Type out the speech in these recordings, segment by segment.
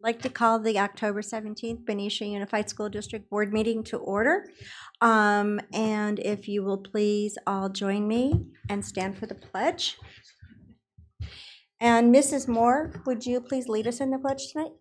like to call the October 17th Benicia Unified School District Board meeting to order. And if you will please all join me and stand for the pledge. And Mrs. Moore, would you please lead us in the pledge tonight?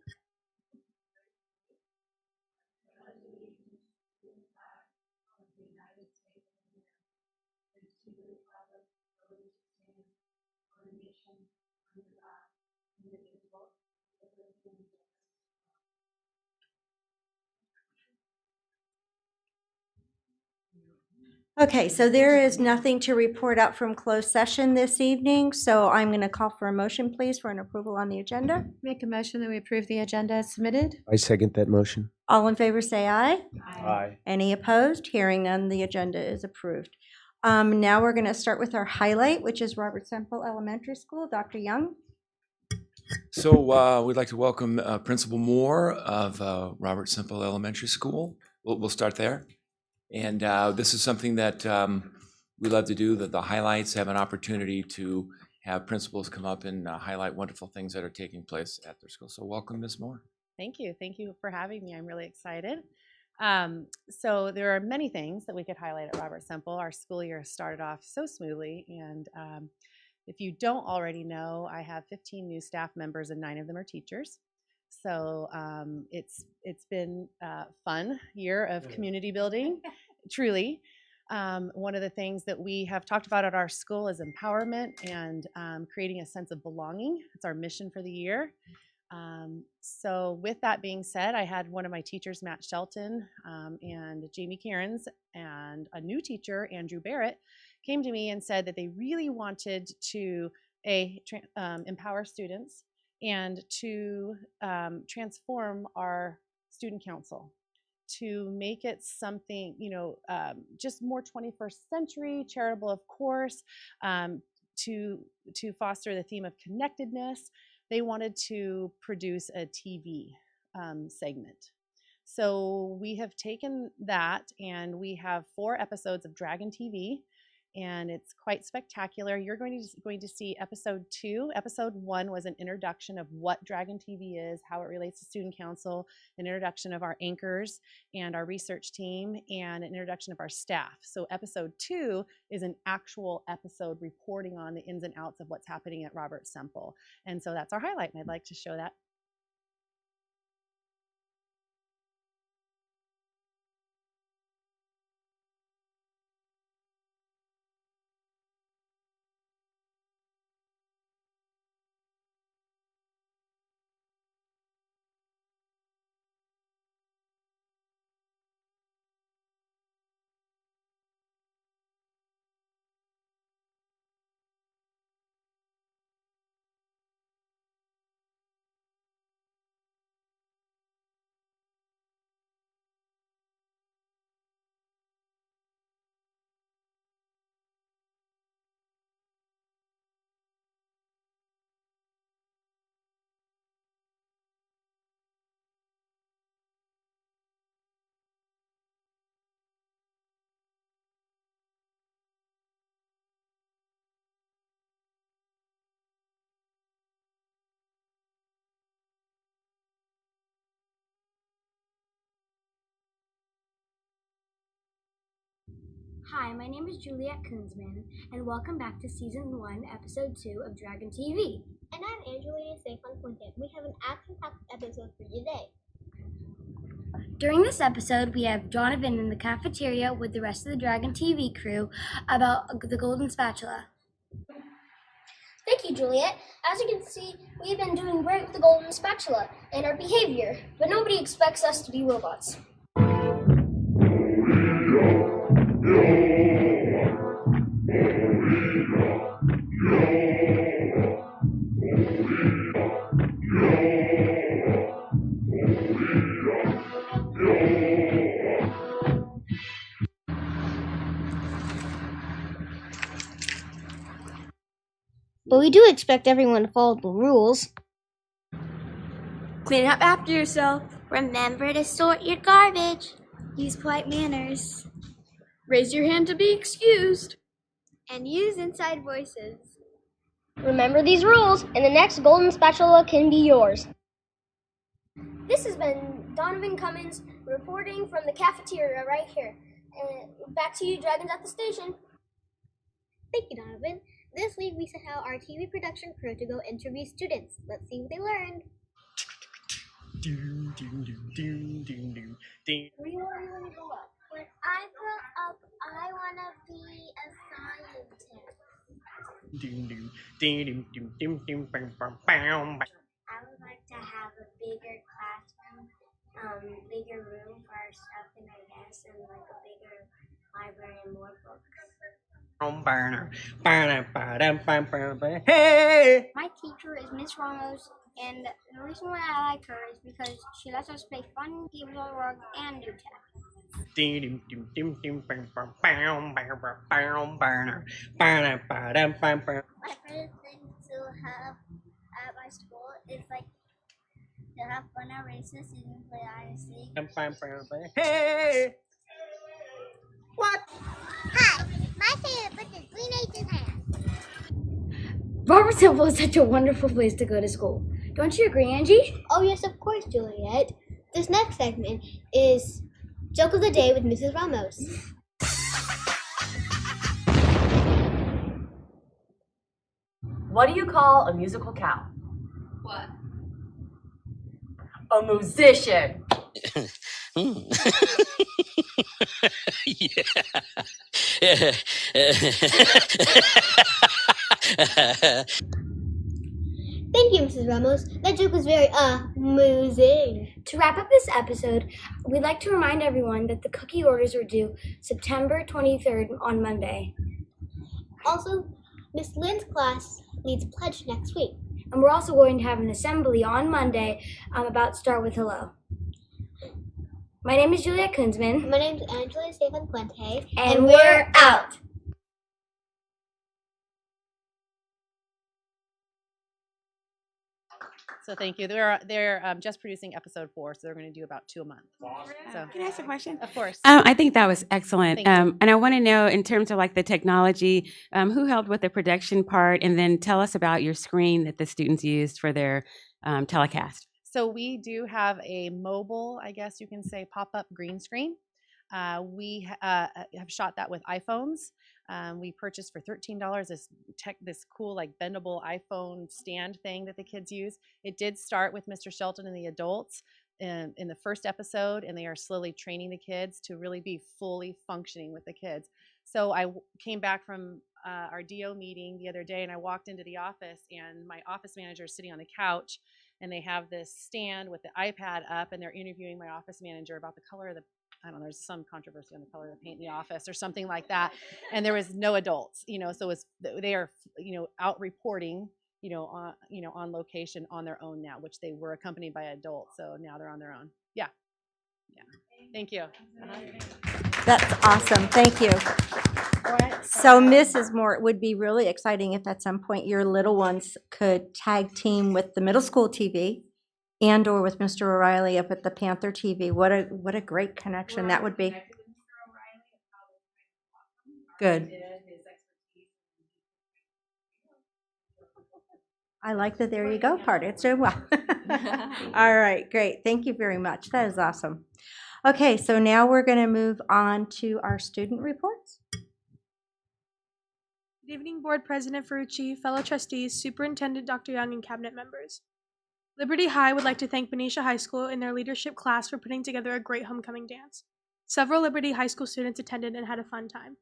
Okay, so there is nothing to report out from closed session this evening, so I'm going to call for a motion, please, for an approval on the agenda. Make a motion that we approve the agenda as submitted. I second that motion. All in favor, say aye. Aye. Any opposed? Hearing none, the agenda is approved. Now we're going to start with our highlight, which is Robert Semple Elementary School. Dr. Young. So we'd like to welcome Principal Moore of Robert Semple Elementary School. We'll start there. And this is something that we love to do, that the highlights have an opportunity to have principals come up and highlight wonderful things that are taking place at their school. So welcome, Ms. Moore. Thank you. Thank you for having me. I'm really excited. So there are many things that we could highlight at Robert Semple. Our school year started off so smoothly. And if you don't already know, I have 15 new staff members and 9 of them are teachers. So it's been a fun year of community building, truly. One of the things that we have talked about at our school is empowerment and creating a sense of belonging. It's our mission for the year. So with that being said, I had one of my teachers, Matt Shelton, and Jamie Cairns, and a new teacher, Andrew Barrett, came to me and said that they really wanted to empower students and to transform our student council, to make it something, just more 21st century, charitable, of course, to foster the theme of connectedness. They wanted to produce a TV segment. So we have taken that and we have 4 episodes of Dragon TV, and it's quite spectacular. You're going to see episode 2. Episode 1 was an introduction of what Dragon TV is, how it relates to student council, an introduction of our anchors and our research team, and an introduction of our staff. So episode 2 is an actual episode reporting on the ins and outs of what's happening at Robert Semple. And so that's our highlight, and I'd like to show that. Hi, my name is Juliet Koonsman, and welcome back to Season 1, Episode 2 of Dragon TV. And I'm Angelina Stefan Puente. We have an action-packed episode for you today. During this episode, we have Donovan in the cafeteria with the rest of the Dragon TV crew about the Golden Spatula. Thank you, Juliet. As you can see, we've been doing great with the Golden Spatula and our behavior, but nobody expects us to be robots. But we do expect everyone to follow the rules. Clean up after yourself. Remember to sort your garbage. Use polite manners. Raise your hand to be excused. And use inside voices. Remember these rules, and the next Golden Spatula can be yours. This has been Donovan Cummins reporting from the cafeteria right here. And back to you, Dragons at the Station. Thank you, Donovan. This week we sent out our TV production crew to go interview students. Let's see what they learned. Where do you want to go up? When I grow up, I want to be a scientist. I would like to have a bigger classroom, bigger room for our stuff and our desks, and like a bigger library and more books. My teacher is Miss Ramos, and the reason why I like her is because she lets us play fun games on the rug and do tech. My favorite thing to have at my school is like to have fun at races and play hide and seek. Hi, my favorite book is Green Age's Hand. Robert Temple is such a wonderful place to go to school. Don't you agree, Angie? Oh yes, of course, Juliet. This next segment is Joke of the Day with Mrs. Ramos. What do you call a musical cow? What? A musician. Thank you, Mrs. Ramos. That joke was very amusing. To wrap up this episode, we'd like to remind everyone that the cookie orders are due September 23rd on Monday. Also, Miss Lynn's class leads pledge next week. And we're also going to have an assembly on Monday about Start With Hello. My name is Juliet Kunzman. My name's Angela Stefan Puente. And we're out. So thank you. They're just producing episode 4, so they're going to do about 2 a month. So Can I ask a question? of course. I think that was excellent. Thank you. And I want to know, in terms of like the technology, who helped with the production part, and then tell us about your screen that the students used for their telecast. So we do have a mobile, I guess you can say, pop-up green screen. We have shot that with iPhones. We purchased for $13 this cool like bendable iPhone stand thing that the kids use. It did start with Mr. Shelton and the adults in the first episode, and they are slowly training the kids to really be fully functioning with the kids. So I came back from our DO meeting the other day, and I walked into the office, and my office manager is sitting on the couch, and they have this stand with the iPad up, and they're interviewing my office manager about the color of the, I don't know, there's some controversy on the color of the paint in the office or something like that. And there was no adults, so they are, out reporting, on location on their own now, which they were accompanied by adults. So now they're on their own. Yeah. Thank you. That's awesome. Thank you. So Mrs. Moore, it would be really exciting if at some point your little ones could tag team with the middle school TV and or with Mr. O'Reilly up at the Panther TV. What a great connection that would be. Good. I like the there you go part. It's doing well. All right, great. Thank you very much. That is awesome. Okay, so now we're going to move on to our student reports. Good evening, Board President Ferrucci, fellow trustees, Superintendent Dr. Young, and Cabinet members. Liberty High would like to thank Benicia High School and their leadership class for putting together a great homecoming dance. Several Liberty High School students attended and had a fun time.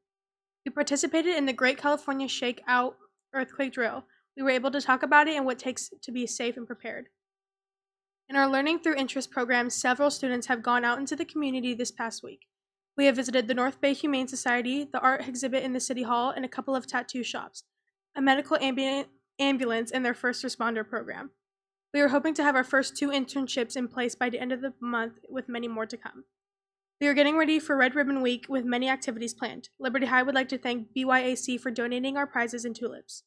We participated in the Great California Shakeout earthquake drill. We were able to talk about it and what it takes to be safe and prepared. In our Learning Through Interest program, several students have gone out into the community this past week. We have visited the North Bay Humane Society, the art exhibit in the City Hall, and a couple of tattoo shops, a medical ambulance, and their first responder program. We are hoping to have our first 2 internships in place by the end of the month, with many more to come. We are getting ready for Red Ribbon Week with many activities planned. Liberty High would like to thank BYAC for donating our prizes and tulips.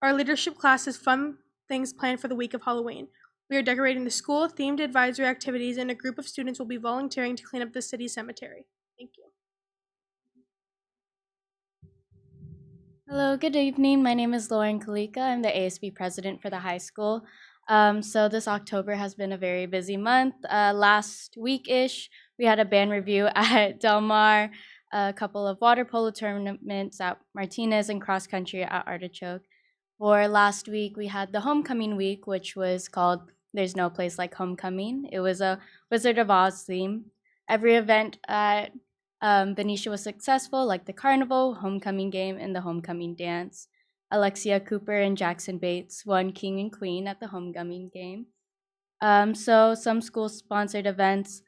Our leadership class has fun things planned for the week of Halloween. We are decorating the school, themed advisory activities, and a group of students will be volunteering to clean up the city cemetery. Thank you. Hello, good evening. My name is Lauren Kalika. I'm the ASB president for the high school. So this October has been a very busy month. Last week-ish, we had a band review at Del Mar, a couple of water polo tournaments at Martinez, and cross country at Artichoke. For last week, we had the homecoming week, which was called There's No Place Like Homecoming. It was a Wizard of Oz theme. Every event at Benicia was successful, like the carnival, homecoming game, and the homecoming dance. Alexia Cooper and Jackson Bates won King and Queen at the homecoming game. So some school-sponsored events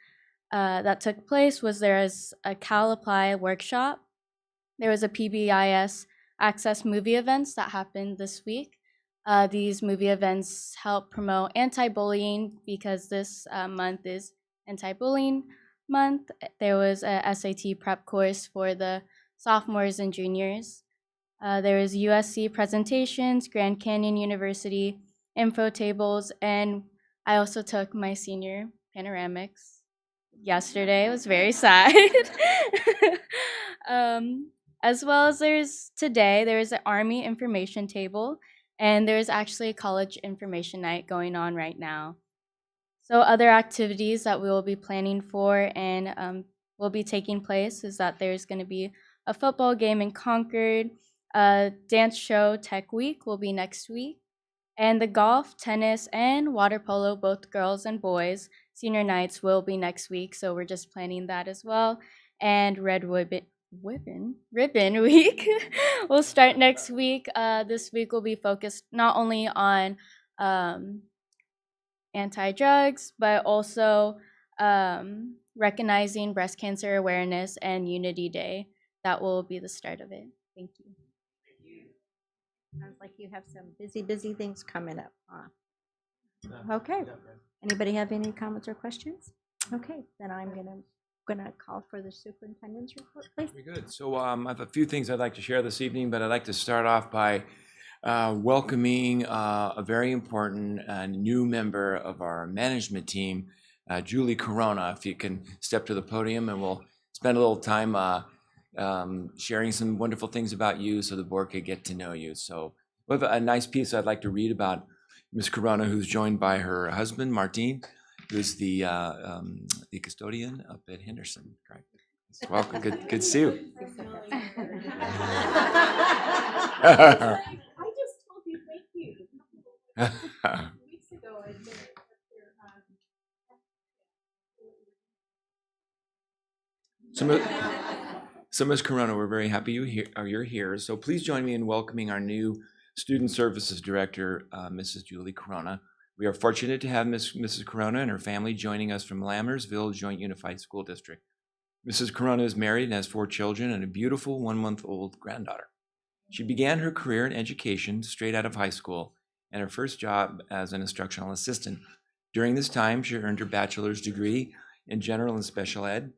that took place was there was a Cal Apply workshop. There was a PBIS Access movie events that happened this week. These movie events help promote anti-bullying because this month is anti-bullying month. There was a SAT prep course for the sophomores and juniors. There was USC presentations, Grand Canyon University, info tables, and I also took my senior panoramics yesterday. It was very sad. As well as there is an Army information table, and there's actually a college information night going on right now. So other activities that we will be planning for and will be taking place is that there's going to be a football game in Concord, dance show Tech Week will be next week, and the golf, tennis, and water polo, both girls and boys, senior nights will be next week, so we're just planning that as well. And Red Ribbon Week will start next week. This week will be focused not only on anti-drugs, but also recognizing breast cancer awareness and Unity Day. That will be the start of it. Thank you. Sounds like you have some busy things coming up. Okay. Anybody have any comments or questions? Okay, then I'm gonna call for the superintendent's report, please. Very good. So I have a few things I'd like to share this evening, but I'd like to start off by welcoming a very important new member of our management team, Julie Corona. If you can step to the podium, and we'll spend a little time sharing some wonderful things about you so the board could get to know you. So we have a nice piece I'd like to read about Ms. Corona, who's joined by her husband, Martin, who's the custodian up at Henderson. Correct. Welcome. Good to see you. I just told you thank you. Weeks ago, I did So Ms. Corona, we're very happy you're here. So please join me in welcoming our new Student Services Director, Mrs. Julie Corona. We are fortunate to have Mrs. Corona and her family joining us from Lammersville Joint Unified School District. Mrs. Corona is married and has 4 children and a beautiful 1-month-old granddaughter. She began her career in education straight out of high school and her first job as an instructional assistant. During this time, she earned her bachelor's degree in general and special ed.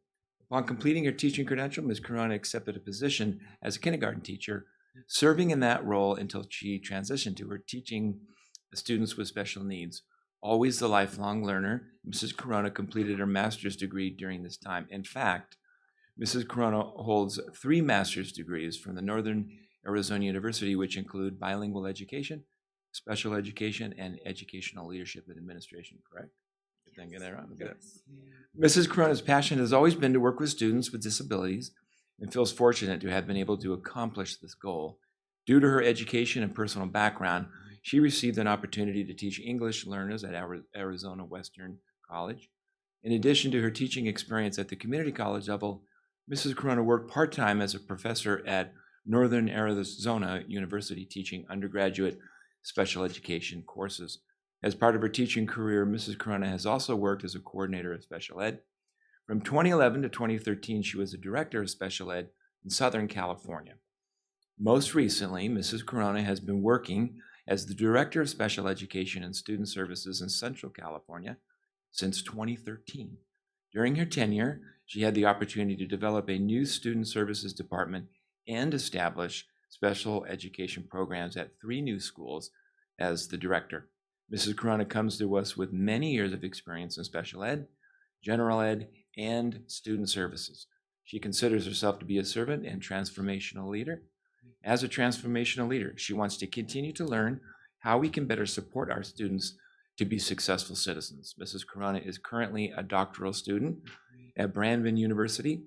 Upon completing her teaching credential, Ms. Corona accepted a position as a kindergarten teacher, serving in that role until she transitioned to her teaching students with special needs. Always the lifelong learner, Mrs. Corona completed her master's degree during this time. In fact, Mrs. Corona holds 3 master's degrees from the Northern Arizona University, which include bilingual education, special education, and educational leadership and administration, correct? Did I get that right? Good. Mrs. Corona's passion has always been to work with students with disabilities and feels fortunate to have been able to accomplish this goal. Due to her education and personal background, she received an opportunity to teach English learners at Arizona Western College. In addition to her teaching experience at the community college level, Mrs. Corona worked part-time as a professor at Northern Arizona University teaching undergraduate special education courses. As part of her teaching career, Mrs. Corona has also worked as a coordinator of special ed. From 2011 to 2013, she was a director of special ed in Southern California. Most recently, Mrs. Corona has been working as the Director of Special Education and Student Services in Central California since 2013. During her tenure, she had the opportunity to develop a new Student Services Department and establish special education programs at 3 new schools as the director. Mrs. Corona comes to us with many years of experience in special ed, general ed, and student services. She considers herself to be a servant and transformational leader. As a transformational leader, she wants to continue to learn how we can better support our students to be successful citizens. Mrs. Corona is currently a doctoral student at Brandon University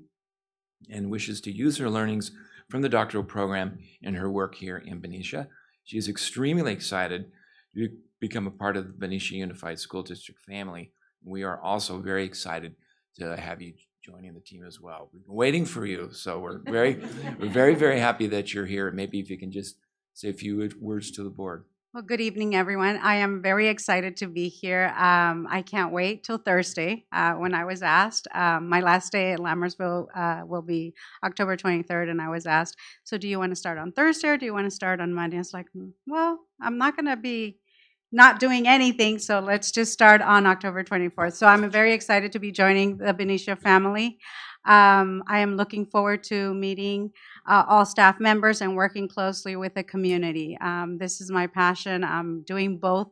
and wishes to use her learnings from the doctoral program in her work here in Benicia. She is extremely excited to become a part of the Benicia Unified School District family. We are also very excited to have you joining the team as well. We've been waiting for you, so we're very happy that you're here. Maybe if you can just say a few words to the board. Well, good evening, everyone. I am very excited to be here. I can't wait till Thursday when I was asked. My last day at Lammersville will be October 23rd, and I was asked, so do you want to start on Thursday or do you want to start on Monday? It's like, well, I'm not going to be not doing anything, so let's just start on October 24th. So I'm very excited to be joining the Benicia family. I am looking forward to meeting all staff members and working closely with the community. This is my passion. I'm doing both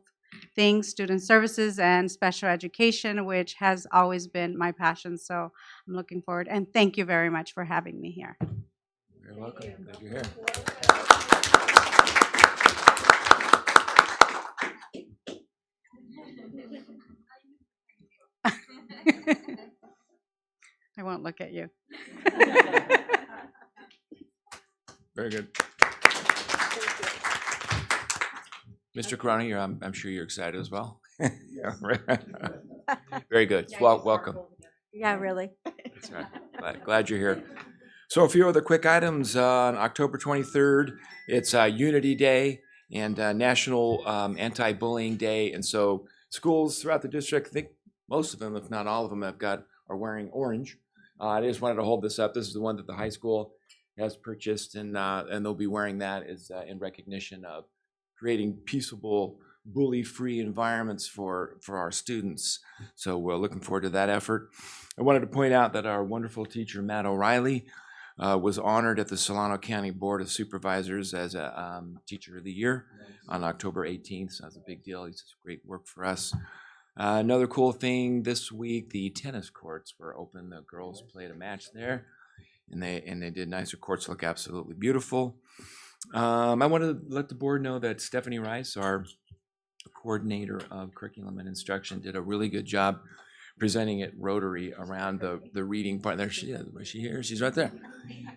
things, student services and special education, which has always been my passion. So I'm looking forward, and thank you very much for having me here. You're welcome. Glad you're here. I won't look at you. Very good. Mr. Corona, I'm sure you're excited as well. Yeah, right. Very good. Well, welcome. Yeah, really. That's right. Glad you're here. So a few other quick items. On October 23rd, it's Unity Day and National Anti-Bullying Day. And so schools throughout the district, I think most of them, if not all of them, are wearing orange. I just wanted to hold this up. This is the one that the high school has purchased, and they'll be wearing that as in recognition of creating peaceable, bully-free environments for our students. So we're looking forward to that effort. I wanted to point out that our wonderful teacher, Matt O'Reilly, was honored at the Solano County Board of Supervisors as a Teacher of the Year on October 18th. So that's a big deal. He does great work for us. Another cool thing this week, the tennis courts were open. The girls played a match there, and they did nice. The courts look absolutely beautiful. I want to let the board know that Stephanie Rice, our coordinator of curriculum and instruction, did a really good job presenting at Rotary around the reading part. There she is. Was she here? She's right there.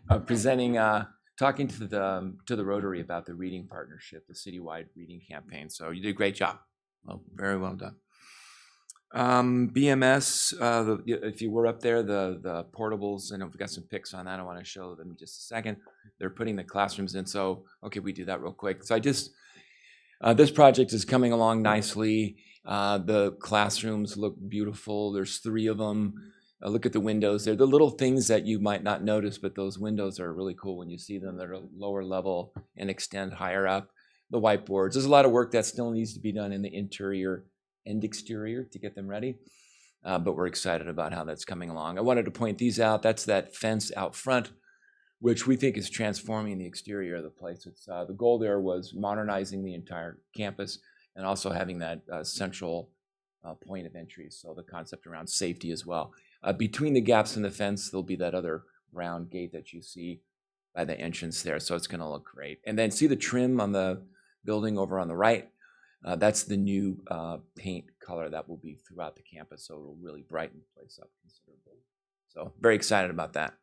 Talking to the Rotary about the reading partnership, the citywide reading campaign. So you did a great job. Well, very well done. BMS, if you were up there, the portables, and we've got some pics on that. I want to show them in just a second. They're putting the classrooms in. So, okay, we do that real quick. So this project is coming along nicely. The classrooms look beautiful. There's 3 of them. Look at the windows. They're the little things that you might not notice, but those windows are really cool when you see them. They're a lower level and extend higher up. The whiteboards. There's a lot of work that still needs to be done in the interior and exterior to get them ready, but we're excited about how that's coming along. I wanted to point these out. That's that fence out front, which we think is transforming the exterior of the place. It's the goal there was modernizing the entire campus and also having that central point of entry. So the concept around safety as well. Between the gaps in the fence, there'll be that other round gate that you see by the entrance there. So it's going to look great. And then see the trim on the building over on the right. That's the new paint color that will be throughout the campus, so it'll really brighten the place up considerably. So very excited about that.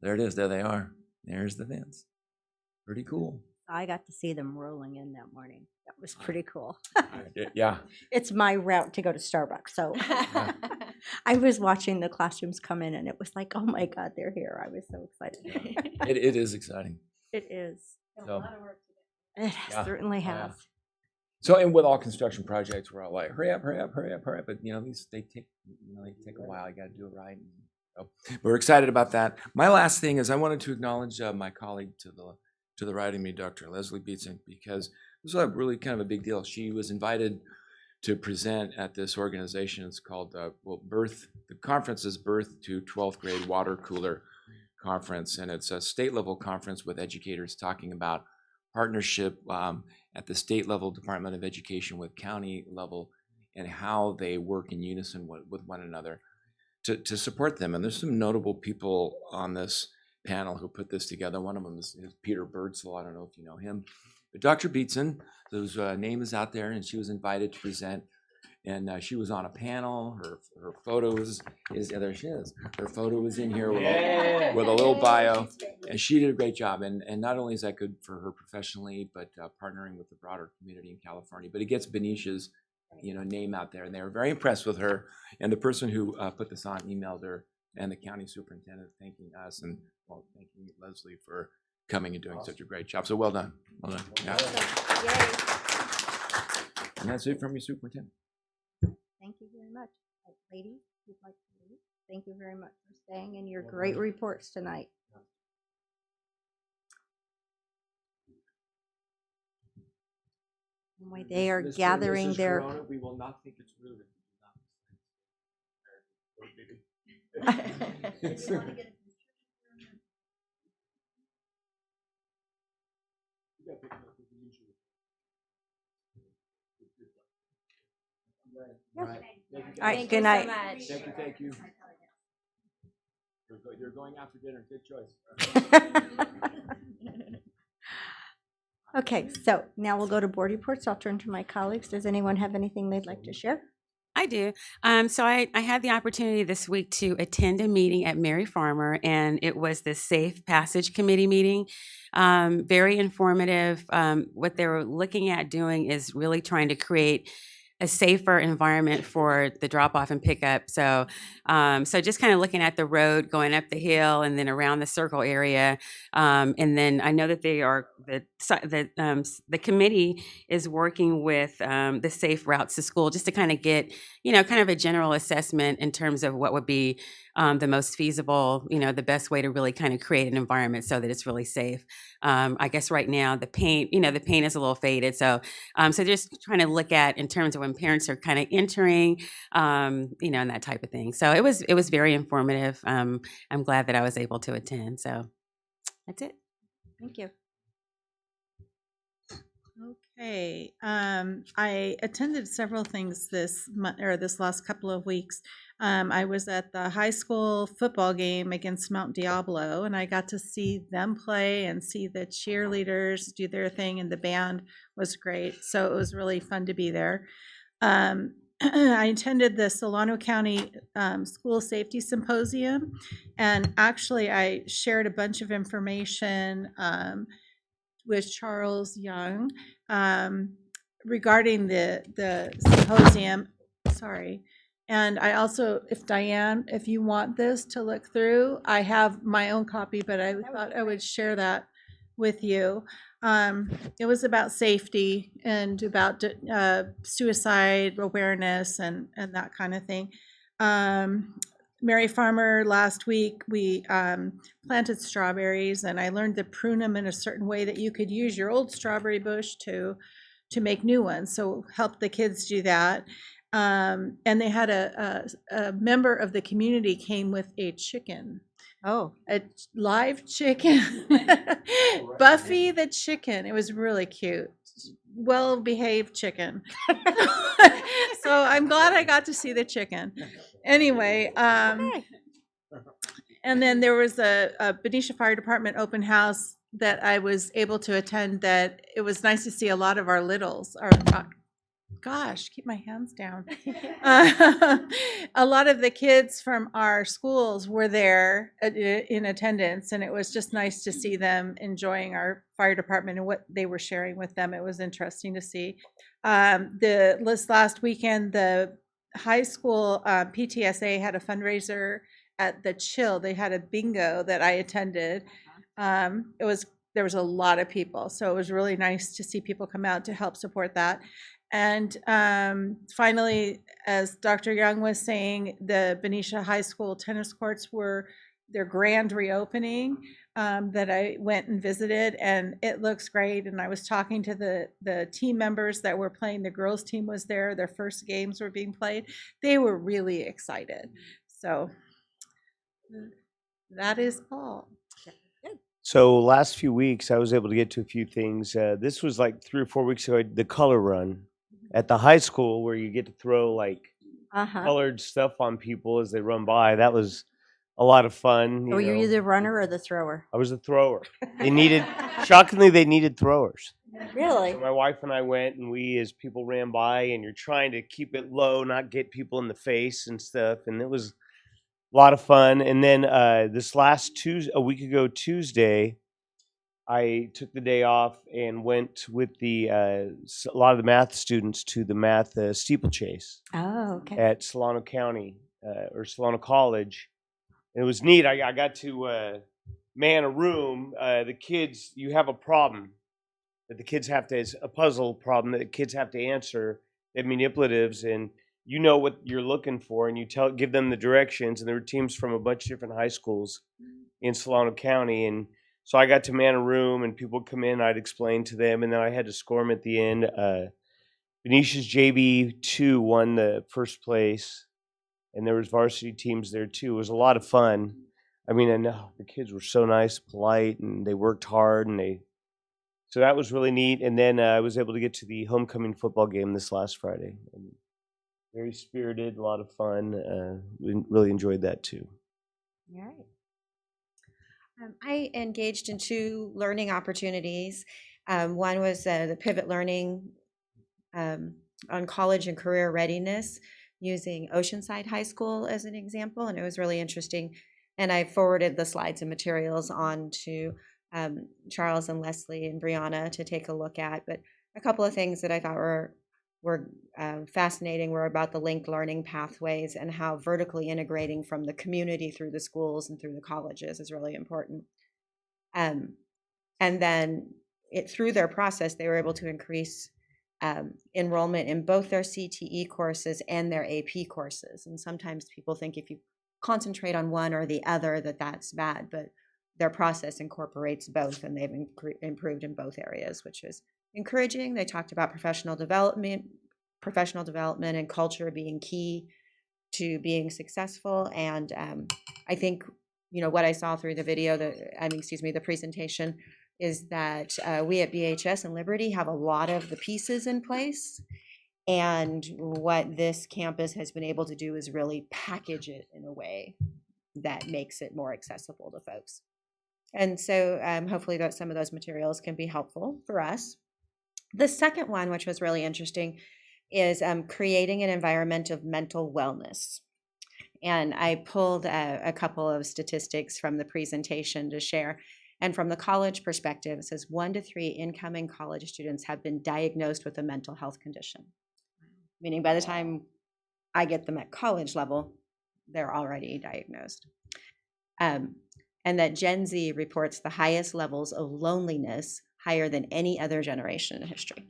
There it is. There they are. There's the fence. Pretty cool. I got to see them rolling in that morning. That was pretty cool. Yeah. It's my route to go to Starbucks, so I was watching the classrooms come in, and it was like, oh my God, they're here. I was so excited. It is exciting. It is. So, It certainly Yeah. has. So, and with all construction projects, we're all like, hurry up, hurry up, hurry up, hurry up. But these they take a while. You got to do it right. So we're excited about that. My last thing is I wanted to acknowledge my colleague to the right of me, Dr. Leslie Beatson, because this was really kind of a big deal. She was invited to present at this organization. It's called Birth. The conference is Birth to 12th Grade Water Cooler Conference, and it's a state level conference with educators talking about partnership at the state level Department of Education with county level and how they work in unison with one another to support them. And there's some notable people on this panel who put this together. One of them is Peter Birdsell. I don't know if you know him. But Dr. Beatson, whose name is out there, and she was invited to present And she was on a panel. Her photo is there she is. Her photo is in here with a little bio, and she did a great job. And not only is that good for her professionally, but partnering with the broader community in California. But it gets Benisha's name out there, and they were very impressed with her. And the person who put this on emailed her and the county superintendent thanking us and thanking Leslie for coming and doing such a great job. So well done. Well done. Yeah. And that's it from your superintendent. Thank you very much. Ladies, you'd like to leave? Thank you very much for staying and your great reports tonight. Boy, they are gathering their. Corona, we will not think it's rude. All Right. right, good night. Thank you. You're going out for dinner. Good choice. Okay, so now we'll go to board reports. I'll turn to my colleagues. Does anyone have anything they'd like to share? I do. So I had the opportunity this week to attend a meeting at Mary Farmer, and it was the Safe Passage Committee meeting. Very informative. What they were looking at doing is really trying to create a safer environment for the drop off and pickup. So, just kind of looking at the road going up the hill and then around the circle area. And then I know that the committee is working with the safe routes to school just to kind of get, kind of a general assessment in terms of what would be the most feasible, the best way to really kind of create an environment so that it's really safe. I guess right now the paint is a little faded. So just trying to look at in terms of when parents are kind of entering, and that type of thing. So it was very informative. I'm glad that I was able to attend. So that's it. Thank you. Okay, I attended several things this month or this last couple of weeks. I was at the high school football game against Mount Diablo, and I got to see them play and see the cheerleaders do their thing, and the band was great. So it was really fun to be there. I attended the Solano County School Safety Symposium, and actually I shared a bunch of information with Charles Young regarding the symposium. Sorry. And I also, Diane, if you want this to look through, I have my own copy, but I thought I would share that with you. It was about safety and about suicide awareness and that kind of thing. Mary Farmer, last week we planted strawberries, and I learned to prune them in a certain way that you could use your old strawberry bush to make new ones. So help the kids do that. And they had a member of the community came with a chicken. Oh, a live chicken. Buffy the chicken. It was really cute. Well-behaved chicken. So I'm glad I got to see the chicken. Anyway, and then there was a Benicia Fire Department open house that I was able to attend. That it was nice to see a lot of our littles. Gosh, keep my hands down. A lot of the kids from our schools were there in attendance, and it was just nice to see them enjoying our fire department and what they were sharing with them. It was interesting to see. This last weekend, the high school PTSA had a fundraiser at the Chill. They had a bingo that I attended. There was a lot of people, so it was really nice to see people come out to help support that. And finally, as Dr. Young was saying, the Benicia High School tennis courts were their grand reopening that I went and visited, and it looks great. And I was talking to the team members that were playing. The girls team was there. Their first games were being played. They were really excited. So that is all. So last few weeks, I was able to get to a few things. This was like 3 or 4 weeks ago, the color run at the high school where you get to throw like colored stuff on people as they run by. That was a lot of fun. Were you the runner or the thrower? I was the thrower. They needed, shockingly, they needed throwers. Really? So my wife and I went, and we, as people ran by, and you're trying to keep it low, not get people in the face and stuff, and it was a lot of fun. And then this last Tuesday, a week ago Tuesday, I took the day off and went with a lot of the math students to the math steeplechase Oh, okay. at Solano County or Solano College. And it was neat. I got to man a room. The kids, you have a problem that the kids have to, it's a puzzle problem that the kids have to answer. They're manipulatives, and you know what you're looking for, and you give them the directions. And there were teams from a bunch of different high schools in Solano County, and so I got to man a room, and people would come in, I'd explain to them, and then I had to score them at the end. Venetia's JV2 won the first place, and there was varsity teams there too. It was a lot of fun. I mean, and the kids were so nice, polite, and they worked hard, and so that was really neat. And then I was able to get to the homecoming football game this last Friday. And very spirited, a lot of fun. We really enjoyed that too. All right. I engaged in 2 learning opportunities. One was the Pivot Learning on college and career readiness, using Oceanside High School as an example, and it was really interesting. And I forwarded the slides and materials on to Charles and Leslie and Brianna to take a look at. But a couple of things that I thought were fascinating were about the linked learning pathways and how vertically integrating from the community through the schools and through the colleges is really important. And then through their process, they were able to increase enrollment in both their CTE courses and their AP courses. And sometimes people think if you concentrate on one or the other that's bad, but their process incorporates both, and they've improved in both areas, which is encouraging. They talked about professional development and culture being key to being successful. And I think, what I saw through the video, the presentation, is that we at BHS and Liberty have a lot of the pieces in place. And what this campus has been able to do is really package it in a way that makes it more accessible to folks. And so hopefully some of those materials can be helpful for us. The second one, which was really interesting, is creating an environment of mental wellness. And I pulled a couple of statistics from the presentation to share. And from the college perspective, it says 1 to 3 incoming college students have been diagnosed with a mental health condition. Meaning by the time I get them at college level, they're already diagnosed. And that Gen Z reports the highest levels of loneliness, higher than any other generation in history.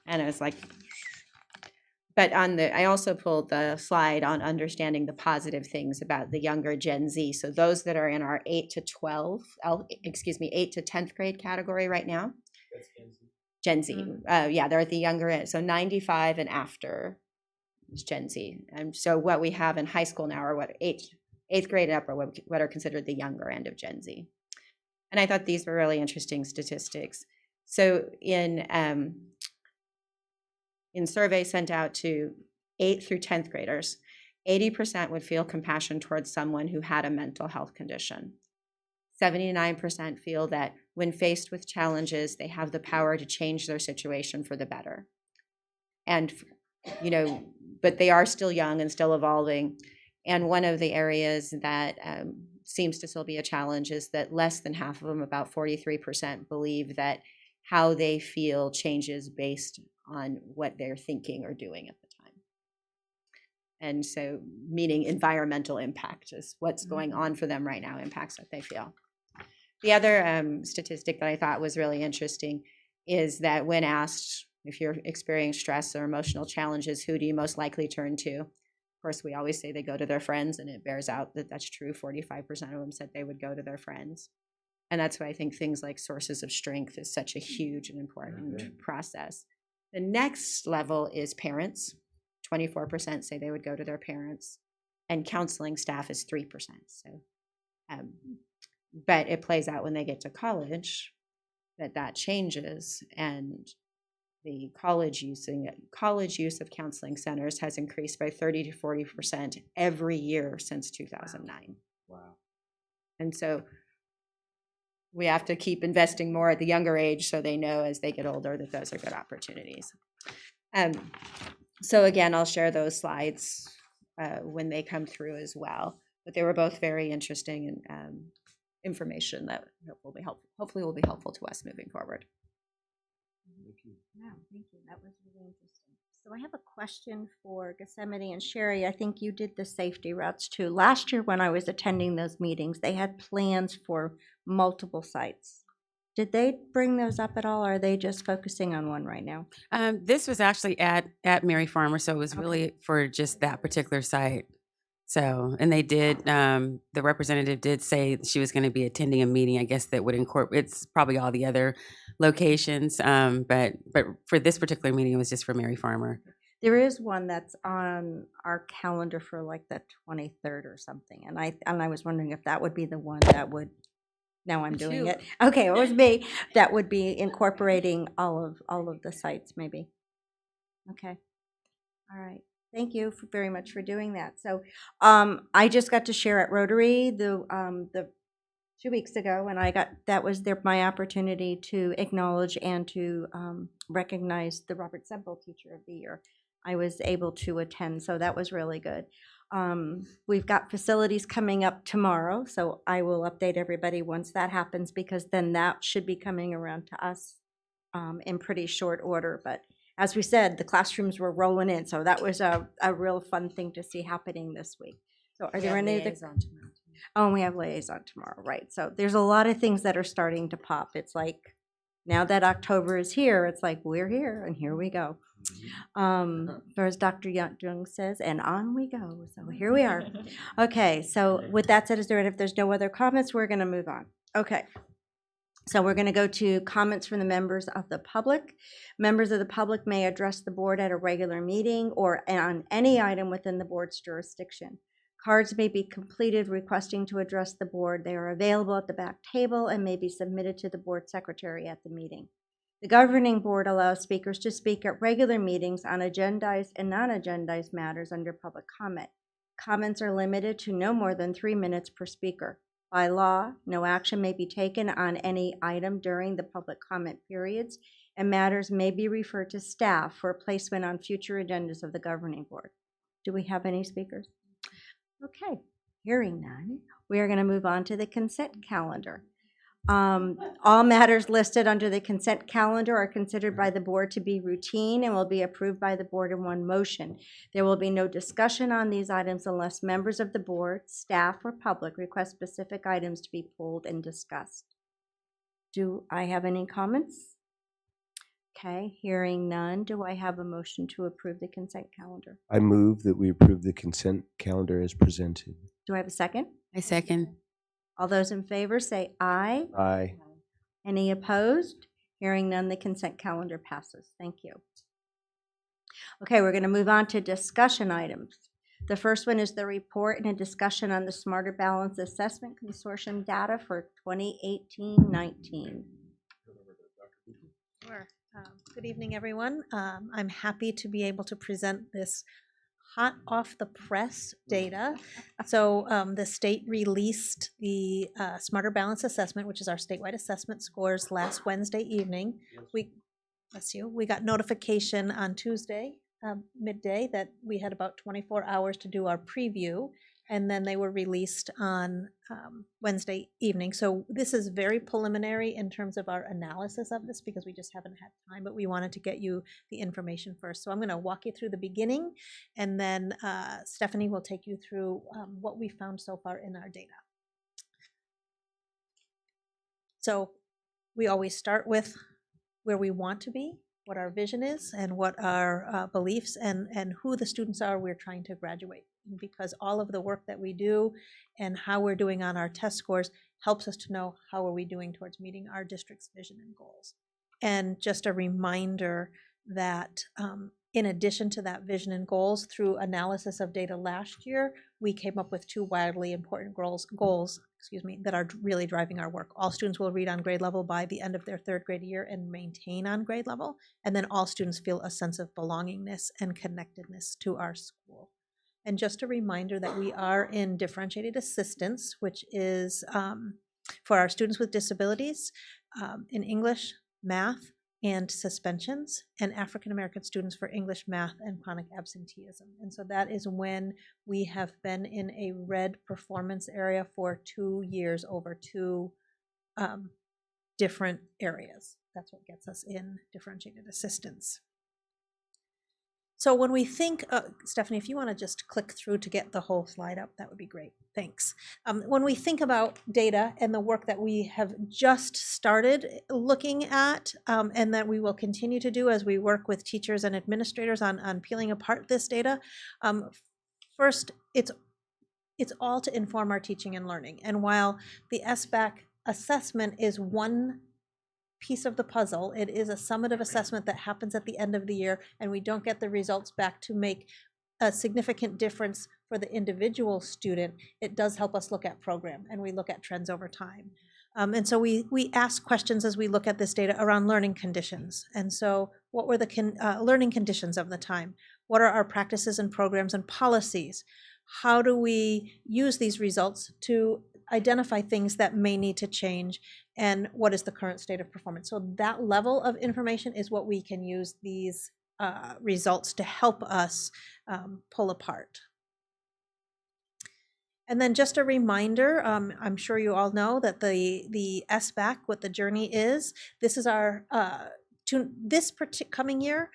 And I was like, but I also pulled the slide on understanding the positive things about the younger Gen Z. So those that are in our 8 to 10th grade category right now. That's Gen Z. Yeah, they're at the younger end. So 95 and after is Gen Z. And so what we have in high school now are eighth grade and up are what are considered the younger end of Gen Z. And I thought these were really interesting statistics. So in surveys sent out to 8th through 10th graders, 80% would feel compassion towards someone who had a mental health condition. 79% feel that when faced with challenges, they have the power to change their situation for the better. And, but they are still young and still evolving. And one of the areas that seems to still be a challenge is that less than half of them, about 43%, believe that how they feel changes based on what they're thinking or doing at the time. And so, meaning environmental impact is what's going on for them right now impacts what they feel. The other statistic that I thought was really interesting is that when asked if you're experiencing stress or emotional challenges, who do you most likely turn to? Of course, we always say they go to their friends, and it bears out that that's true. 45% of them said they would go to their friends. And that's why I think things like sources of strength is such a huge and important process. The next level is parents. 24% say they would go to their parents, and counseling staff is 3%. So, but it plays out when they get to college that changes, and the college use of counseling centers has increased by 30 to 40% every year since 2009. Wow. And so we have to keep investing more at the younger age so they know as they get older that those are good opportunities. So again, I'll share those slides when they come through as well. But they were both very interesting and information that will be helpful. Hopefully, will be helpful to us moving forward. Yeah, thank you. That was really interesting. So I have a question for Gethsemane and Sherry. I think you did the safety routes too. Last year when I was attending those meetings, they had plans for multiple sites. Did they bring those up at all, or are they just focusing on one right now? This was actually at Mary Farmer, so it was really for just that particular site. So, and they did, the representative did say she was going to be attending a meeting, I guess, that would incorporate, it's probably all the other locations, but for this particular meeting, it was just for Mary Farmer. There is one that's on our calendar for like the 23rd or something, and I was wondering if that would be the one that would. Now I'm doing it. Okay, it was me. That would be incorporating all of the sites, maybe. Okay. All right. Thank you very much for doing that. So, I just got to share at Rotary the 2 weeks ago, and that was my opportunity to acknowledge and to recognize the Robert Semple Teacher of the Year. I was able to attend, so that was really good. We've got facilities coming up tomorrow, so I will update everybody once that happens, because then that should be coming around to us in pretty short order. But as we said, the classrooms were rolling in, so that was a real fun thing to see happening this week. So are there any other? Oh, and we have liaison tomorrow, right? So there's a lot of things that are starting to pop. It's like now that October is here, it's like we're here and here we go. Or as Dr. Jung says, and on we go. So here we are. Okay, so with that said, if there's no other comments, we're going to move on. Okay. So we're going to go to comments from the members of the public. Members of the public may address the board at a regular meeting or on any item within the board's jurisdiction. Cards may be completed requesting to address the board. They are available at the back table and may be submitted to the board secretary at the meeting. The governing board allows speakers to speak at regular meetings on agendized and non-agendized matters under public comment. Comments are limited to no more than 3 minutes per speaker. By law, no action may be taken on any item during the public comment periods, and matters may be referred to staff for placement on future agendas of the governing board. Do we have any speakers? Okay, hearing none, we are going to move on to the consent calendar. All matters listed under the consent calendar are considered by the board to be routine and will be approved by the board in one motion. There will be no discussion on these items unless members of the board, staff, or public request specific items to be pulled and discussed. Do I have any comments? Okay, hearing none, do I have a motion to approve the consent calendar? I move that we approve the consent calendar as presented. Do I have a second? I second. All those in favor say aye. Aye. Any opposed? Hearing none, the consent calendar passes. Thank you. Okay, we're going to move on to discussion items. The first one is the report and a discussion on the Smarter Balance Assessment Consortium data for 2018-19. Sure. Good evening, everyone. I'm happy to be able to present this hot off the press data. So the state released the Smarter Balance Assessment, which is our statewide assessment scores, last Wednesday evening. We got notification on Tuesday midday that we had about 24 hours to do our preview, and then they were released on Wednesday evening. So this is very preliminary in terms of our analysis of this because we just haven't had time, but we wanted to get you the information first. So I'm going to walk you through the beginning, and then Stephanie will take you through what we found so far in our data. So we always start with where we want to be, what our vision is, and what our beliefs and who the students are we're trying to graduate. Because all of the work that we do and how we're doing on our test scores helps us to know how are we doing towards meeting our district's vision and goals. And just a reminder that in addition to that vision and goals, through analysis of data last year, we came up with two wildly important goals that are really driving our work. All students will read on grade level by the end of their third grade year and maintain on grade level. And then all students feel a sense of belongingness and connectedness to our school. And just a reminder that we are in differentiated assistance, which is for our students with disabilities in English, math, and suspensions, and African American students for English, math, and chronic absenteeism. And so that is when we have been in a red performance area for 2 years over 2 different areas. That's what gets us in differentiated assistance. So when we think, Stephanie, if you want to just click through to get the whole slide up, that would be great. Thanks. When we think about data and the work that we have just started looking at, and that we will continue to do as we work with teachers and administrators on peeling apart this data, first, it's all to inform our teaching and learning. And while the SBAC assessment is one piece of the puzzle, it is a summative assessment that happens at the end of the year, and we don't get the results back to make a significant difference for the individual student. It does help us look at program, and we look at trends over time. And so we ask questions as we look at this data around learning conditions. And so what were the learning conditions of the time? What are our practices and programs and policies? How do we use these results to identify things that may need to change, and what is the current state of performance? So that level of information is what we can use these results to help us pull apart. And then just a reminder, I'm sure you all know that the SBAC, what the journey is, this is our, this coming year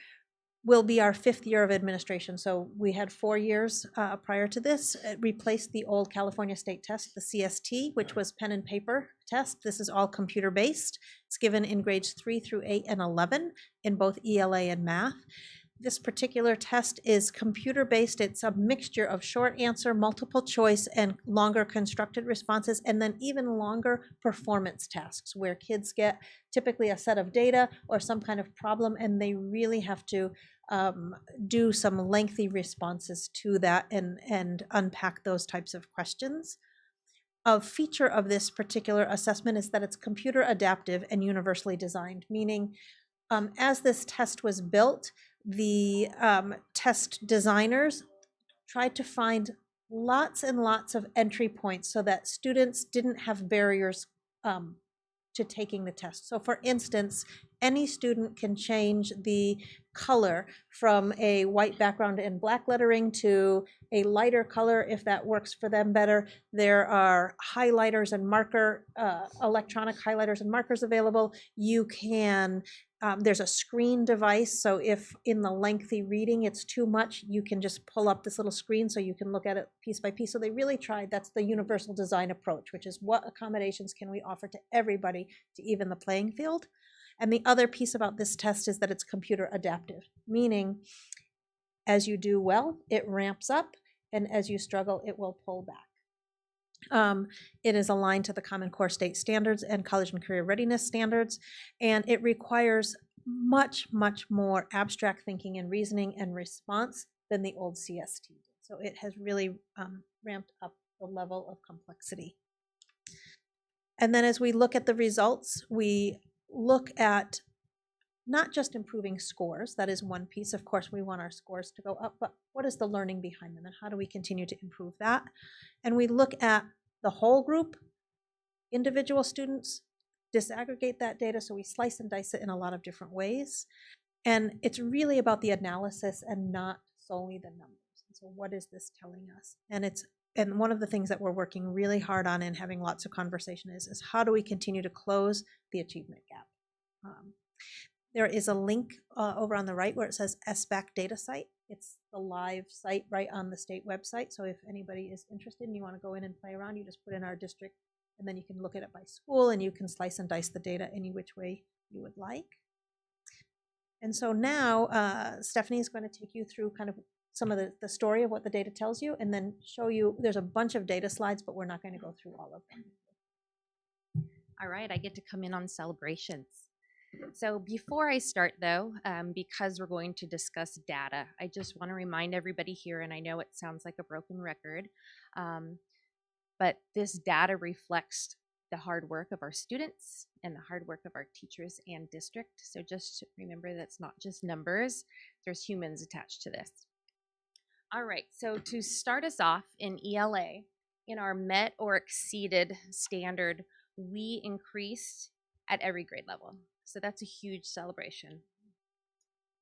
will be our 5th year of administration. So we had 4 years prior to this. It replaced the old California state test, the CST, which was pen and paper test. This is all computer based. It's given in grades 3 through 8 and 11 in both ELA and math. This particular test is computer based. It's a mixture of short answer, multiple choice, and longer constructed responses, and then even longer performance tasks where kids get typically a set of data or some kind of problem, and they really have to do some lengthy responses to that and unpack those types of questions. A feature of this particular assessment is that it's computer adaptive and universally designed, meaning as this test was built, the test designers tried to find lots and lots of entry points so that students didn't have barriers to taking the test. So for instance, any student can change the color from a white background and black lettering to a lighter color if that works for them better. There are highlighters and electronic highlighters and markers available. You can, there's a screen device, so if in the lengthy reading it's too much, you can just pull up this little screen so you can look at it piece by piece. So they really tried, that's the universal design approach, which is what accommodations can we offer to everybody to even the playing field. And the other piece about this test is that it's computer adaptive, meaning as you do well, it ramps up, and as you struggle, it will pull back. It is aligned to the Common Core state standards and college and career readiness standards, and it requires much, much more abstract thinking and reasoning and response than the old CST did. So it has really ramped up the level of complexity. And then as we look at the results, we look at not just improving scores, that is one piece. Of course, we want our scores to go up, but what is the learning behind them and how do we continue to improve that? And we look at the whole group, individual students, disaggregate that data, so we slice and dice it in a lot of different ways. And it's really about the analysis and not solely the numbers. And so what is this telling us? And one of the things that we're working really hard on and having lots of conversation is how do we continue to close the achievement gap? There is a link over on the right where it says SBAC data site. It's the live site right on the state website. So if anybody is interested and you want to go in and play around, you just put in our district, and then you can look at it by school, and you can slice and dice the data any which way you would like. And so now Stephanie is going to take you through kind of some of the story of what the data tells you, and then show you, there's a bunch of data slides, but we're not going to go through all of them. All right, I get to come in on celebrations. So before I start though, because we're going to discuss data, I just want to remind everybody here, and I know it sounds like a broken record, but this data reflects the hard work of our students and the hard work of our teachers and district. So just remember that's not just numbers, there's humans attached to this. All right, so to start us off in ELA, in our met or exceeded standard we increased at every grade level. So that's a huge celebration.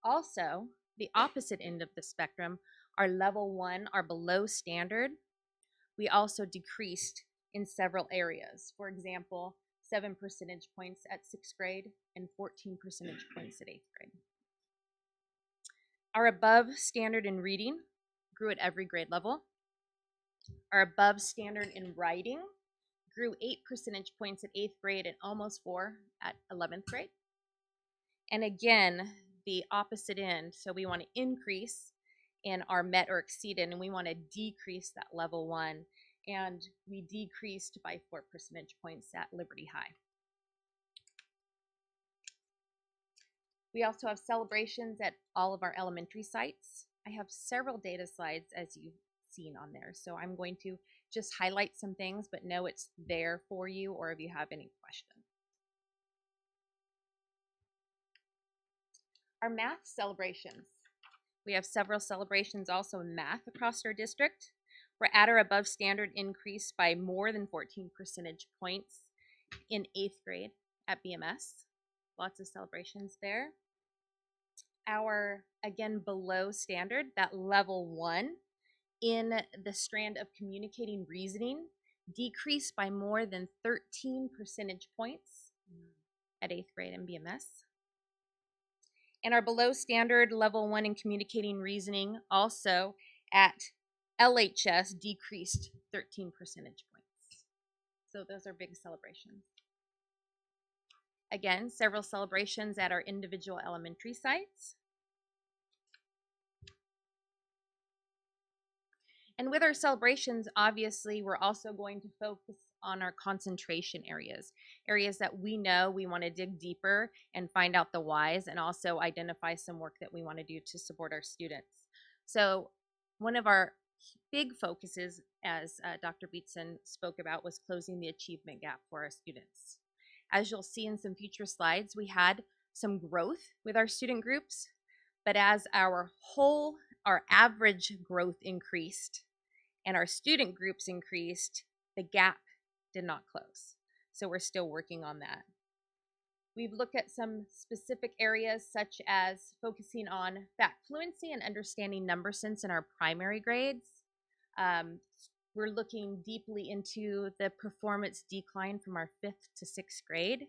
Also, the opposite end of the spectrum, our level 1, our below standard, we also decreased in several areas. For example, 7 percentage points at 6th grade and 14 percentage points at 8th grade. Our above standard in reading grew at every grade level. Our above standard in writing grew 8 percentage points at 8th grade and almost 4 at 11th grade. And again, the opposite end. So we want to increase in our met or exceeded, and we want to decrease that level 1. And we decreased by 4 percentage points at Liberty High. We also have celebrations at all of our elementary sites. I have several data slides as you've seen on there, so I'm going to just highlight some things, but know it's there for you or if you have any questions. Our math celebrations. We have several celebrations also in math across our district. We're at or above standard increase by more than 14 percentage points in 8th grade at BMS. Lots of celebrations there. Our, again, below standard, that level 1 in the strand of communicating reasoning decreased by more than 13 percentage points at 8th grade in BMS. And our below standard level 1 in communicating reasoning also at LHS decreased 13 percentage points. So those are big celebrations. Again, several celebrations at our individual elementary sites. And with our celebrations, obviously, we're also going to focus on our concentration areas, areas that we know we want to dig deeper and find out the whys, and also identify some work that we want to do to support our students. So one of our big focuses, as Dr. Beetson spoke about, was closing the achievement gap for our students. As you'll see in some future slides, we had some growth with our student groups, but as our average growth increased and our student groups increased, the gap did not close. So we're still working on that. We've looked at some specific areas such as focusing on fact fluency and understanding number sense in our primary grades. We're looking deeply into the performance decline from our 5th to 6th grade.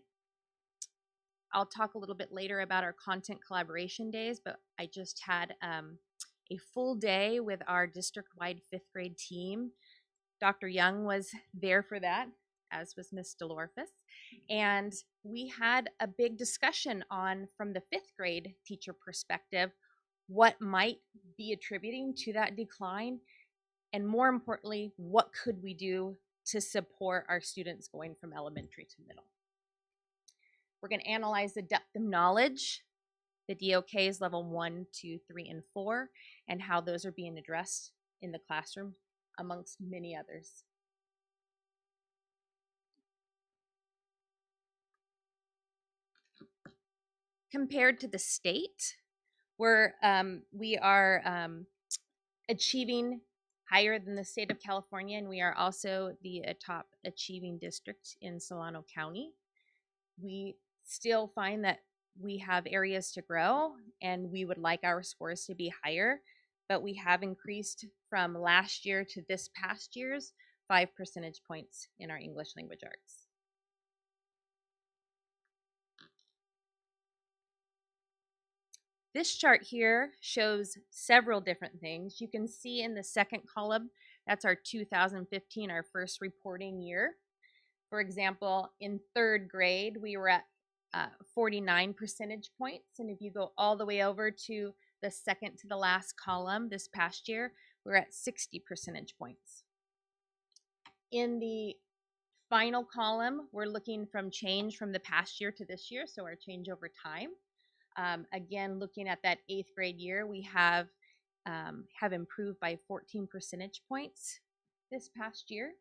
I'll talk a little bit later about our content collaboration days, but I just had a full day with our district-wide 5th grade team. Dr. Young was there for that, as was Miss Delorfus. And we had a big discussion on, from the 5th grade teacher perspective, what might be attributing to that decline, and more importantly, what could we do to support our students going from elementary to middle. We're going to analyze the depth of knowledge, the DOKs level 1, 2, 3, and 4, and how those are being addressed in the classroom, amongst many others. Compared to the state, we are achieving higher than the state of California, and we are also the top achieving district in Solano County. We still find that we have areas to grow, and we would like our scores to be higher, but we have increased from last year to this past year's 5 percentage points in our English language arts. This chart here shows several different things. You can see in the second column, that's our 2015, our first reporting year. For example, in 3rd grade, we were at 49 percentage points. And if you go all the way over to the second to the last column this past year, we're at 60 percentage points. In the final column, we're looking from change from the past year to this year, so our change over time. Again, looking at that 8th grade year, we have improved by 14 percentage points this past year.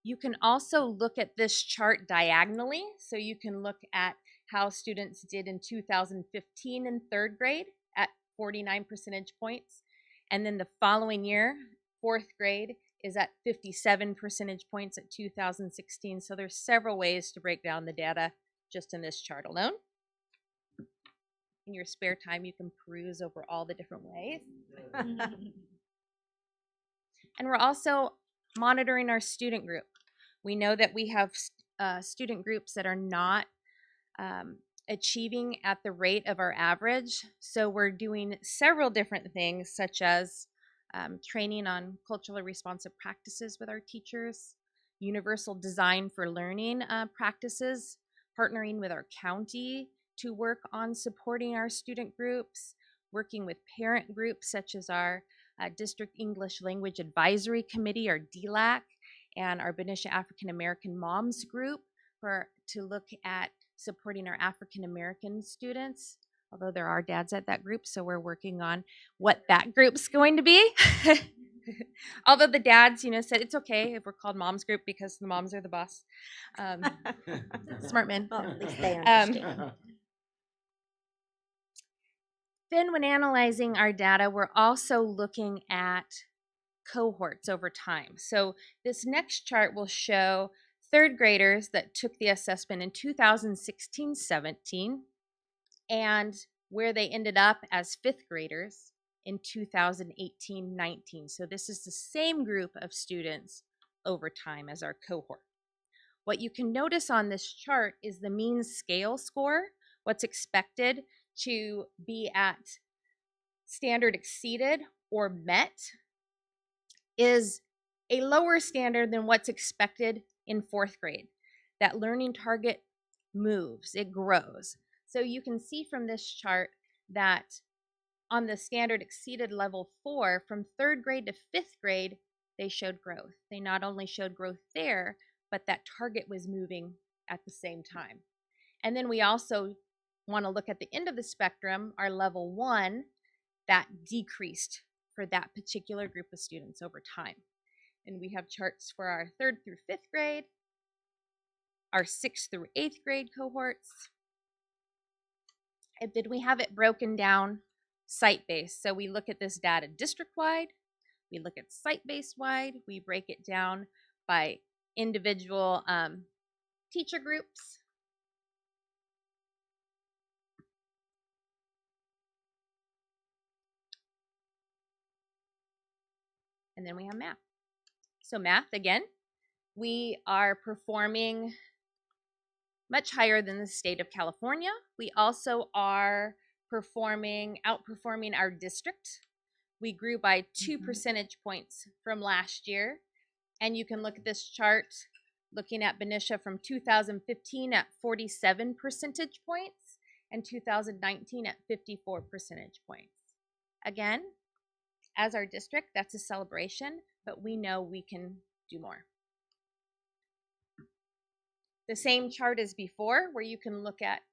You can also look at this chart diagonally, so you can look at how students did in 2015 in 3rd grade at 49 percentage points, and then the following year, 4th grade, is at 57 percentage points at 2016. So there's several ways to break down the data just in this chart alone. In your spare time, you can peruse over all the different ways. And we're also monitoring our student group. We know that we have student groups that are not achieving at the rate of our average. So we're doing several different things, such as training on culturally responsive practices with our teachers, universal design for learning practices, partnering with our county to work on supporting our student groups, working with parent groups such as our District English Language Advisory Committee, or DLAC, and our Benicia African American Moms Group to look at supporting our African American students, although there are dads at that group, so we're working on what that group's going to be. Although the dads, said it's okay if we're called Moms Group because the moms are the boss. Smart men. Well, at least they understand. Then when analyzing our data, we're also looking at cohorts over time. So this next chart will show third graders that took the assessment in 2016-17 and where they ended up as fifth graders in 2018-19. So this is the same group of students over time as our cohort. What you can notice on this chart is the mean scale score, what's expected to be at standard exceeded or met, is a lower standard than what's expected in fourth grade. That learning target moves, it grows. So you can see from this chart that on the standard exceeded level 4, from third grade to fifth grade, they showed growth. They not only showed growth there, but that target was moving at the same time. And then we also want to look at the end of the spectrum, our level 1, that decreased for that particular group of students over time. And we have charts for our 3rd through 5th grade, our 6th through 8th grade cohorts. And then we have it broken down site-based. So we look at this data district-wide, we look at site-based wide, we break it down by individual teacher groups. And then we have math. So math, again, we are performing much higher than the state of California. We also are outperforming our district. We grew by 2 percentage points from last year. And you can look at this chart looking at Benicia from 2015 at 47 percentage points and 2019 at 54 percentage points. Again, as our district, that's a celebration, but we know we can do more. The same chart as before, where you can look at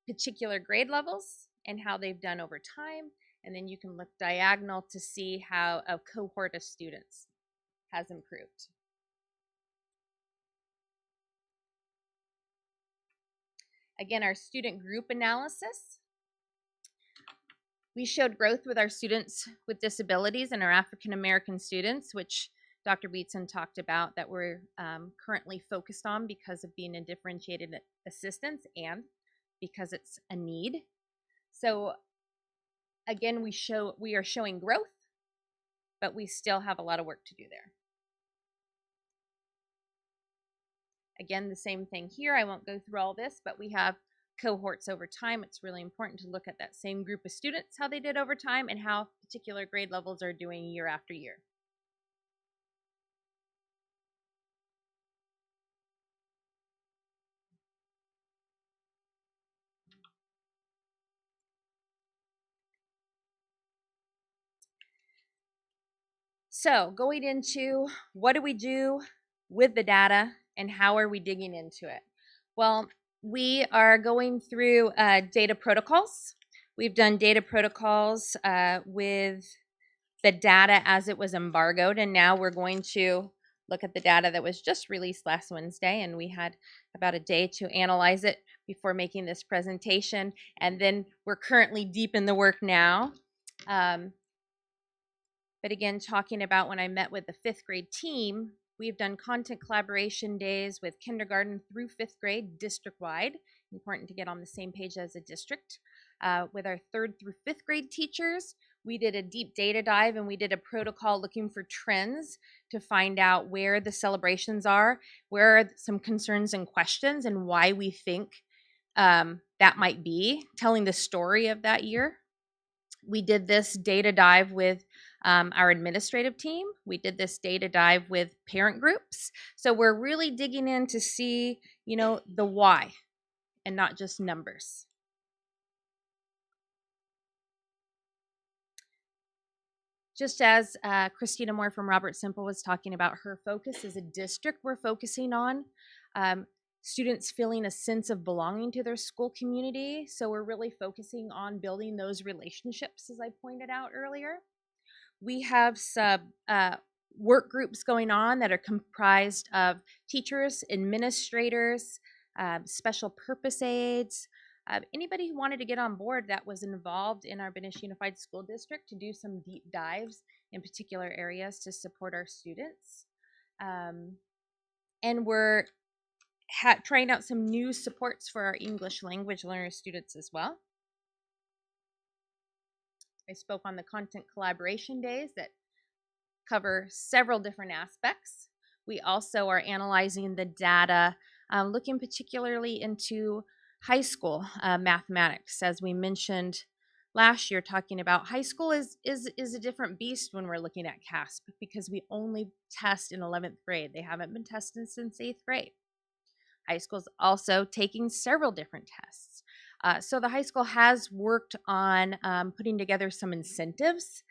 particular grade levels and how they've done over time, and then you can look diagonal to see how a cohort of students has improved. Again, our student group analysis. We showed growth with our students with disabilities and our African American students, which Dr. Beatson talked about, that we're currently focused on because of being in differentiated assistance and because it's a need. So again, we are showing growth, but we still have a lot of work to do there. Again, the same thing here. I won't go through all this, but we have cohorts over time. It's really important to look at that same group of students, how they did over time, and how particular grade levels are doing year after year. So going into what do we do with the data and how are we digging into it? Well, we are going through data protocols. We've done data protocols with the data as it was embargoed, and now we're going to look at the data that was just released last Wednesday, and we had about a day to analyze it before making this presentation, and then we're currently deep in the work now. But again, talking about when I met with the 5th grade team, we've done content collaboration days with kindergarten through 5th grade district-wide. Important to get on the same page as a district. With our 3rd through 5th grade teachers, we did a deep data dive and we did a protocol looking for trends to find out where the celebrations are, where are some concerns and questions, and why we think that might be, telling the story of that year. We did this data dive with our administrative team. We did this data dive with parent groups. So we're really digging in to see, the why and not just numbers. Just as Christina Moore from Robert Simple was talking about, her focus as a district, we're focusing on students feeling a sense of belonging to their school community. So we're really focusing on building those relationships, as I pointed out earlier. We have some work groups going on that are comprised of teachers, administrators, special purpose aides, anybody who wanted to get on board that was involved in our Benicia Unified School District to do some deep dives in particular areas to support our students. And we're trying out some new supports for our English language learner students as well. I spoke on the content collaboration days that cover several different aspects. We also are analyzing the data, looking particularly into high school mathematics. As we mentioned last year, talking about high school is a different beast when we're looking at CASP because we only test in 11th grade. They haven't been tested since 8th grade. High school's also taking several different tests. So the high school has worked on putting together some incentives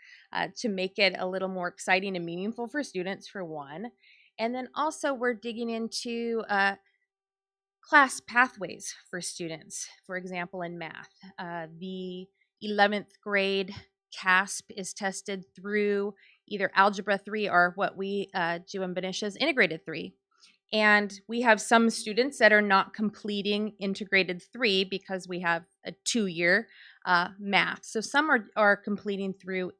to make it a little more exciting and meaningful for students, for one. And then also we're digging into class pathways for students. For example, in math, the 11th grade CASP is tested through either Algebra 3 or what we do in Benicia's Integrated 3. And we have some students that are not completing Integrated 3 because we have a 2-year math. So some are completing through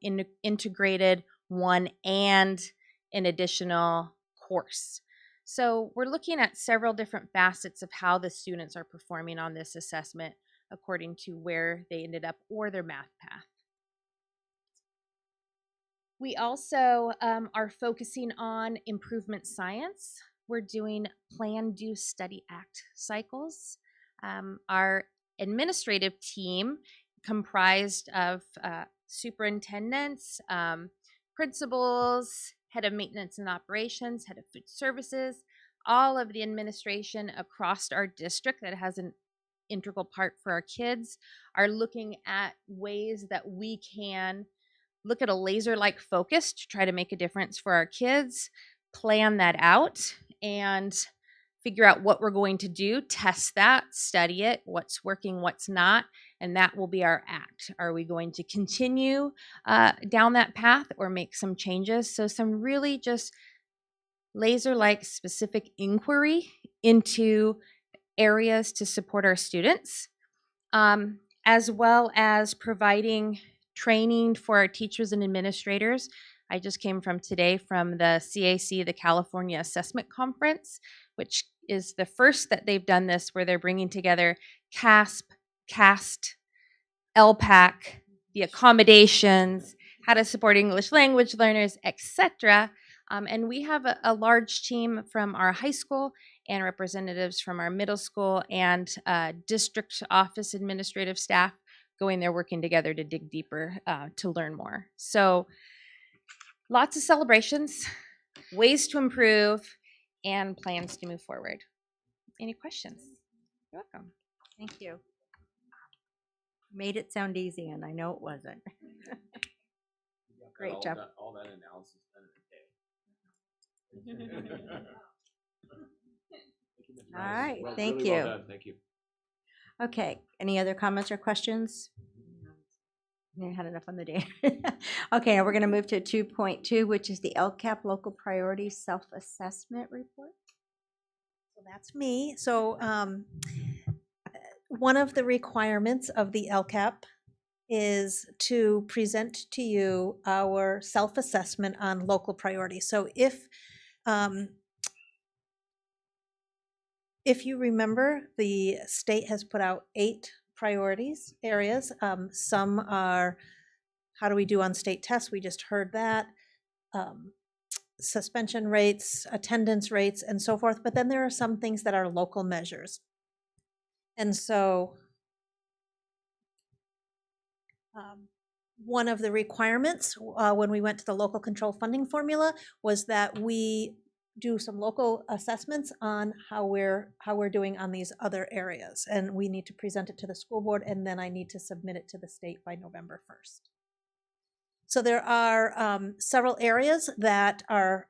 Integrated 1 and an additional course. So we're looking at several different facets of how the students are performing on this assessment according to where they ended up or their math path. We also are focusing on improvement science. We're doing Plan, Do, Study, Act cycles. Our administrative team, comprised of superintendents, principals, head of maintenance and operations, head of food services, all of the administration across our district that has an integral part for our kids, are looking at ways that we can look at a laser-like focus to try to make a difference for our kids, plan that out, and figure out what we're going to do, test that, study it, what's working, what's not, and that will be our act. Are we going to continue down that path or make some changes? So some really just laser-like specific inquiry into areas to support our students, as well as providing training for our teachers and administrators. I just came from today from the CAC, the California Assessment Conference, which is the first that they've done this, where they're bringing together CASP, CAST, LPAC, the accommodations, how to support English language learners, etc. And we have a large team from our high school and representatives from our middle school and district office administrative staff going there working together to dig deeper to learn more. So lots of celebrations, ways to improve, and plans to move forward. Any questions? You're welcome. Thank you. Made it sound easy, and I know it wasn't. Great job. All that analysis done in a day. All right, Well, thank really you. well done. Thank you. Okay, any other comments or questions? I had enough on the day. Okay, now we're going to move to 2.2, which is the LCAP Local Priorities Self-Assessment Report. So that's me. So one of the requirements of the LCAP is to present to you our self-assessment on local priorities. So if you remember, the state has put out 8 priorities areas. Some are, how do we do on state tests? We just heard that. Suspension rates, attendance rates, and so forth. But then there are some things that are local measures. And so one of the requirements when we went to the local control funding formula was that we do some local assessments on how we're doing on these other areas. And we need to present it to the school board, and then I need to submit it to the state by November 1st. So there are several areas that are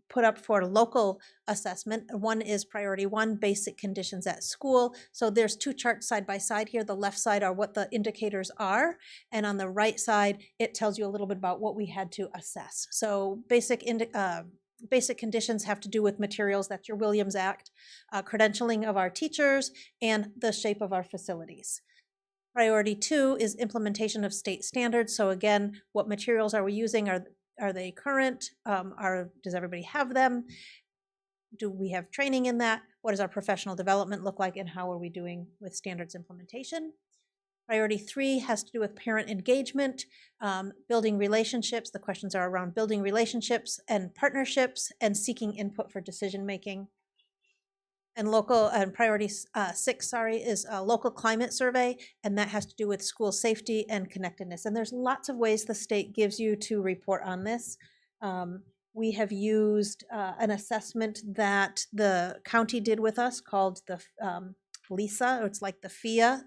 put up for local assessment. One is priority 1, basic conditions at school. So there's 2 charts side by side here. The left side are what the indicators are, and on the right side, it tells you a little bit about what we had to assess. So basic conditions have to do with materials, that's your Williams Act, credentialing of our teachers, and the shape of our facilities. Priority 2 is implementation of state standards. So again, what materials are we using? Are they current? Does everybody have them? Do we have training in that? What does our professional development look like, and how are we doing with standards implementation? Priority 3 has to do with parent engagement, building relationships. The questions are around building relationships and partnerships and seeking input for decision making. And priority 6, is a local climate survey, and that has to do with school safety and connectedness. And there's lots of ways the state gives you to report on this. We have used an assessment that the county did with us called the LISA, or it's like the FIA,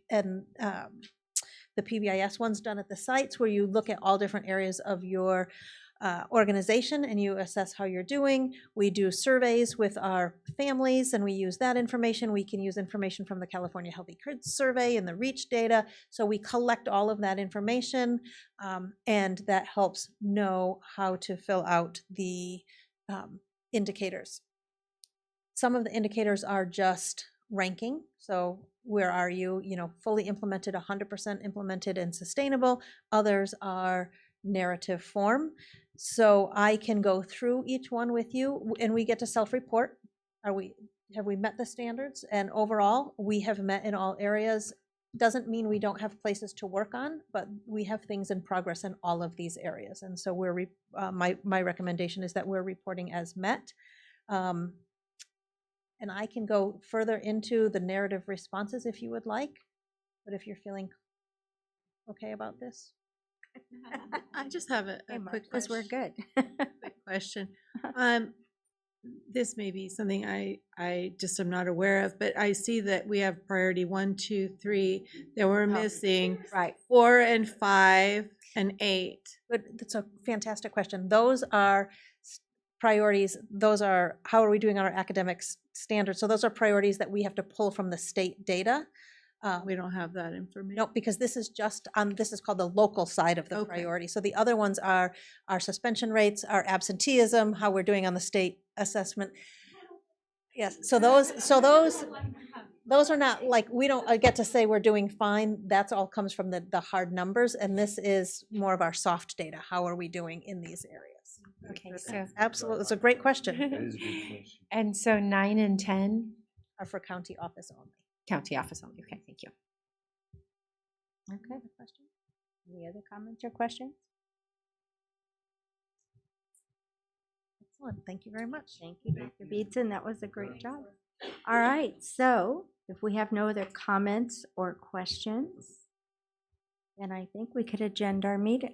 and the PBIS one's done at the sites, where you look at all different areas of your organization and you assess how you're doing. We do surveys with our families and we use that information. We can use information from the California Healthy Kids Survey and the REACH data. So we collect all of that information, and that helps know how to fill out the indicators. Some of the indicators are just ranking. So where are you, fully implemented, 100% implemented and sustainable. Others are narrative form. So I can go through each one with you, and we get to self-report. Have we met the standards? And overall, we have met in all areas. Doesn't mean we don't have places to work on, but we have things in progress in all of these areas. And so my recommendation is that we're reporting as met. And I can go further into the narrative responses if you would like, but if you're feeling okay about this. I just have a quick because we're good. quick question. This may be something I just am not aware of, but I see that we have priority 1, 2, 3. That we're missing 4 and 5 and 8. But that's a fantastic question. Those are priorities. Those are, how are we doing on our academic standards? So those are priorities that we have to pull from the state data. We don't have that information. No, because this is just this is called the local side of the priority. So the other ones are our suspension rates, our absenteeism, how we're doing on the state assessment. Yes, so those are not, like, we don't get to say we're doing fine. That's all comes from the hard numbers, and this is more of our soft data. How are we doing in these areas? Okay, so Absolutely, it's a great question. That is a good question. And so 9 and 10 are for county office only. county office only. Okay, thank you. Okay. Any other comments or questions? Excellent. Thank you very much. Thank you, Dr. Beetson. That was a great job. All right. So if we have no other comments or questions, then I think we could adjourn our meeting.